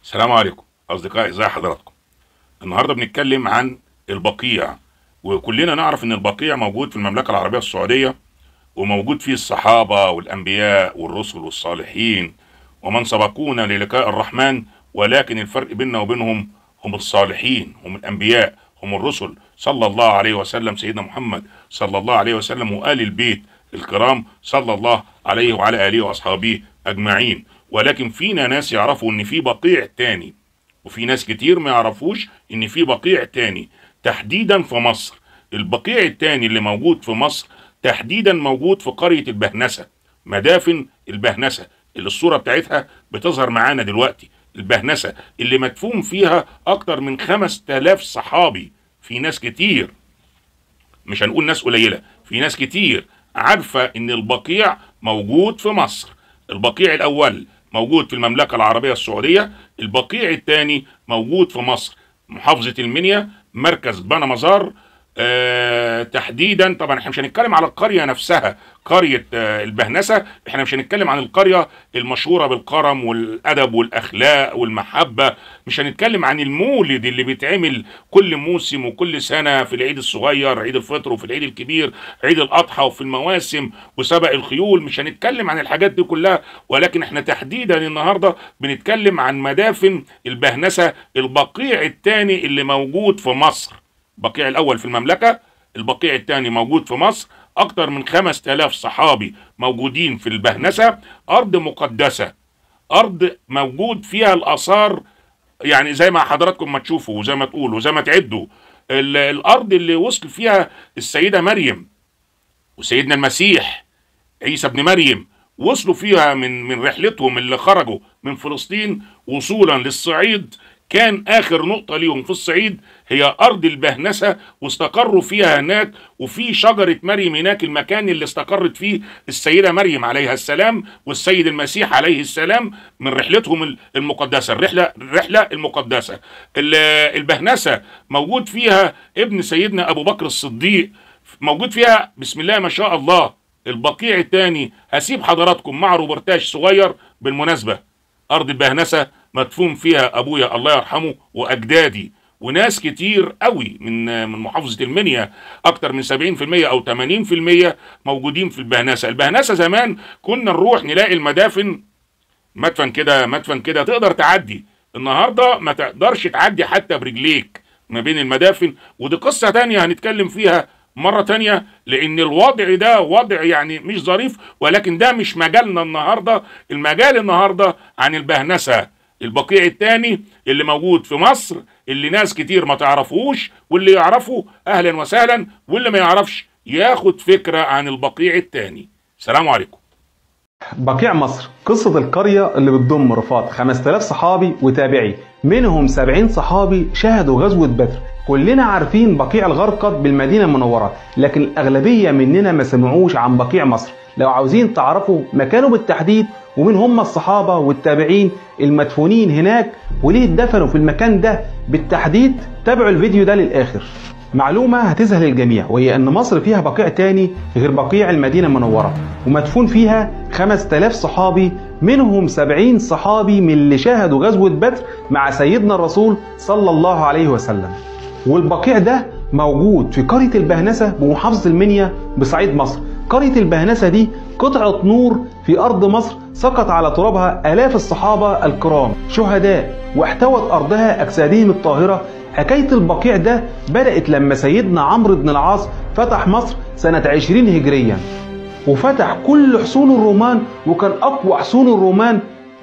السلام عليكم أصدقائي، ازي حضراتكم؟ النهارده بنتكلم عن البقيع، وكلنا نعرف ان البقيع موجود في المملكة العربية السعودية، وموجود فيه الصحابة والأنبياء والرسل والصالحين ومن سبقونا للقاء الرحمن، ولكن الفرق بيننا وبينهم هم الصالحين، هم الأنبياء، هم الرسل صلى الله عليه وسلم، سيدنا محمد صلى الله عليه وسلم وآل البيت الكرام صلى الله عليه وعلى آله وأصحابه أجمعين. ولكن فينا ناس يعرفوا ان في بقيع تاني، وفي ناس كتير ما يعرفوش ان في بقيع تاني تحديدا في مصر. البقيع التاني اللي موجود في مصر تحديدا موجود في قرية البهنسة، مدافن البهنسة اللي الصورة بتاعتها بتظهر معانا دلوقتي. البهنسة اللي مدفون فيها اكتر من 5000 صحابي. في ناس كتير، مش هنقول ناس قليلة، في ناس كتير عارفة ان البقيع موجود في مصر. البقيع الاول موجود في المملكة العربية السعودية، البقيع الثاني موجود في مصر، محافظة المنيا، مركز بني مزار. تحديدا طبعا احنا مش هنتكلم على القرية نفسها، قرية البهنسة. احنا مش هنتكلم عن القرية المشهورة بالكرم والأدب والأخلاق والمحبة، مش هنتكلم عن المولد اللي بيتعمل كل موسم وكل سنة، في العيد الصغير، عيد الفطر، وفي العيد الكبير عيد الأضحى، وفي المواسم وسبق الخيول. مش هنتكلم عن الحاجات دي كلها، ولكن احنا تحديدا النهاردة بنتكلم عن مدافن البهنسة، البقيع الثاني اللي موجود في مصر. البقيع الاول في المملكة، البقيع الثاني موجود في مصر. اكتر من 5000 صحابي موجودين في البهنسة. ارض مقدسة، ارض موجود فيها الاثار، يعني زي ما حضراتكم ما تشوفوا وزي ما تقولوا وزي ما تعدوا. الارض اللي وصل فيها السيدة مريم وسيدنا المسيح عيسى ابن مريم، وصلوا فيها من رحلتهم اللي خرجوا من فلسطين وصولا للصعيد. كان اخر نقطة ليهم في الصعيد هي ارض البهنسة، واستقروا فيها هناك. وفي شجرة مريم هناك، المكان اللي استقرت فيه السيدة مريم عليها السلام والسيد المسيح عليه السلام من رحلتهم المقدسة، الرحلة المقدسة. البهنسة موجود فيها ابن سيدنا ابو بكر الصديق، موجود فيها بسم الله ما شاء الله. البقيع الثاني هسيب حضراتكم مع روبرتاج صغير بالمناسبة. ارض البهنسة مدفون فيها ابويا الله يرحمه واجدادي وناس كتير قوي من محافظة المنيا، اكتر من 70% او 80% موجودين في البهنسة. البهنسة زمان كنا نروح نلاقي المدافن مدفن كده تقدر تعدي. النهاردة ما تقدرش تعدي حتى برجليك ما بين المدافن، ودي قصة تانية هنتكلم فيها مرة تانية، لان الوضع ده وضع يعني مش ظريف. ولكن ده مش مجالنا النهاردة. المجال النهاردة عن البهنسة، البقيع الثاني اللي موجود في مصر، اللي ناس كتير ما تعرفوش، واللي يعرفه اهلا وسهلا، واللي ما يعرفش ياخد فكرة عن البقيع الثاني. السلام عليكم. بقيع مصر، قصة القرية اللي بتضم رفاق 5000 صحابي وتابعي، منهم 70 صحابي شهدوا غزوة بدر. كلنا عارفين بقيع الغرقد بالمدينة المنورة، لكن الأغلبية مننا ما سمعوش عن بقيع مصر. لو عاوزين تعرفوا مكانه بالتحديد ومين هم الصحابة والتابعين المدفونين هناك وليه اتدفنوا في المكان ده بالتحديد، تابعوا الفيديو ده للآخر. معلومة هتذهل الجميع، وهي أن مصر فيها بقيع تاني غير بقيع المدينة المنورة، ومدفون فيها 5000 صحابي، منهم 70 صحابي من اللي شاهدوا غزوة بدر مع سيدنا الرسول صلى الله عليه وسلم. والبقيع ده موجود في قرية البهنسة بمحافظة المنيا بصعيد مصر. قرية البهنسة دي قطعة نور في أرض مصر، سقط على ترابها آلاف الصحابة الكرام شهداء، واحتوت أرضها أجسادهم الطاهرة. حكاية البقيع ده بدأت لما سيدنا عمرو بن العاص فتح مصر سنة 20 هجريا، وفتح كل حصون الرومان، وكان أقوى حصون الرومان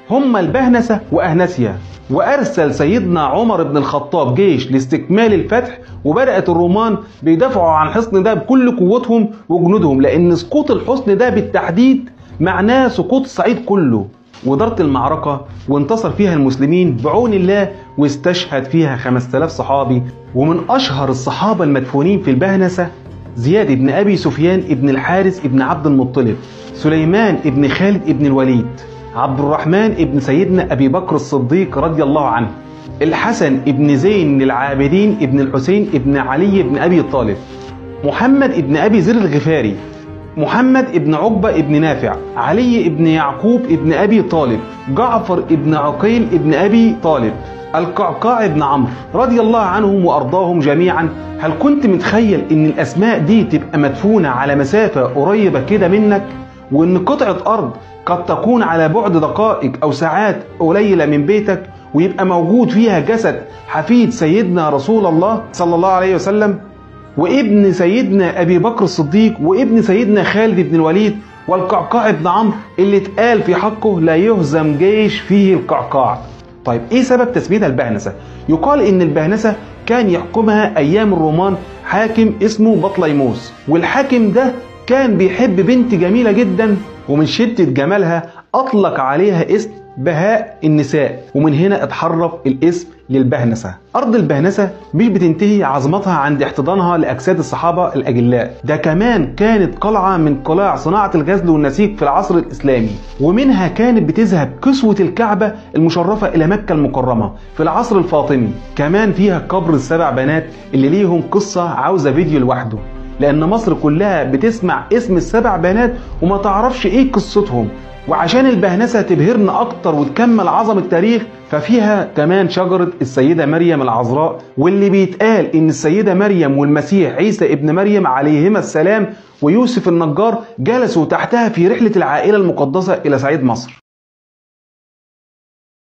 هم البهنسة وأهنسيا. وأرسل سيدنا عمر بن الخطاب جيش لاستكمال الفتح، وبدأت الرومان بيدافعوا عن الحصن ده بكل قوتهم وجنودهم، لأن سقوط الحصن ده بالتحديد معناه سقوط الصعيد كله. ودارت المعركة وانتصر فيها المسلمين بعون الله، واستشهد فيها 5000 صحابي. ومن أشهر الصحابة المدفونين في البهنسة زياد بن أبي سفيان بن الحارث بن عبد المطلب، سليمان بن خالد بن الوليد، عبد الرحمن ابن سيدنا أبي بكر الصديق رضي الله عنه، الحسن ابن زين العابدين ابن الحسين ابن علي ابن أبي طالب، محمد ابن أبي ذر الغفاري، محمد ابن عقبة ابن نافع، علي ابن يعقوب ابن أبي طالب، جعفر ابن عقيل ابن أبي طالب، القعقاع ابن عمرو، رضي الله عنهم وأرضاهم جميعا. هل كنت متخيل إن الأسماء دي تبقى مدفونة على مسافة قريبة كده منك، وإن قطعة أرض قد تكون على بعد دقائق أو ساعات قليلة من بيتك ويبقى موجود فيها جسد حفيد سيدنا رسول الله صلى الله عليه وسلم، وابن سيدنا أبي بكر الصديق، وابن سيدنا خالد بن الوليد، والقعقاع ابن عمرو اللي اتقال في حقه لا يهزم جيش فيه القعقاع. طيب ايه سبب تسميتها البهنسة؟ يقال ان البهنسة كان يحكمها ايام الرومان حاكم اسمه بطليموس، والحاكم ده كان بيحب بنت جميلة جدا، ومن شدة جمالها اطلق عليها اسم بهاء النساء، ومن هنا اتحرف الاسم للبهنسة. أرض البهنسة مش بتنتهي عظمتها عند احتضانها لأجساد الصحابة الأجلاء، ده كمان كانت قلعة من قلاع صناعة الغزل والنسيج في العصر الإسلامي، ومنها كانت بتذهب كسوة الكعبة المشرفة إلى مكة المكرمة في العصر الفاطمي. كمان فيها قبر السبع بنات اللي ليهم قصة عاوزة فيديو لوحده، لأن مصر كلها بتسمع اسم السبع بنات وما تعرفش إيه قصتهم. وعشان البهنسة تبهرنا أكتر وتكمل عظم التاريخ، ففيها كمان شجرة السيدة مريم العذراء، واللي بيتقال إن السيدة مريم والمسيح عيسى ابن مريم عليهما السلام ويوسف النجار جلسوا تحتها في رحلة العائلة المقدسة إلى صعيد مصر.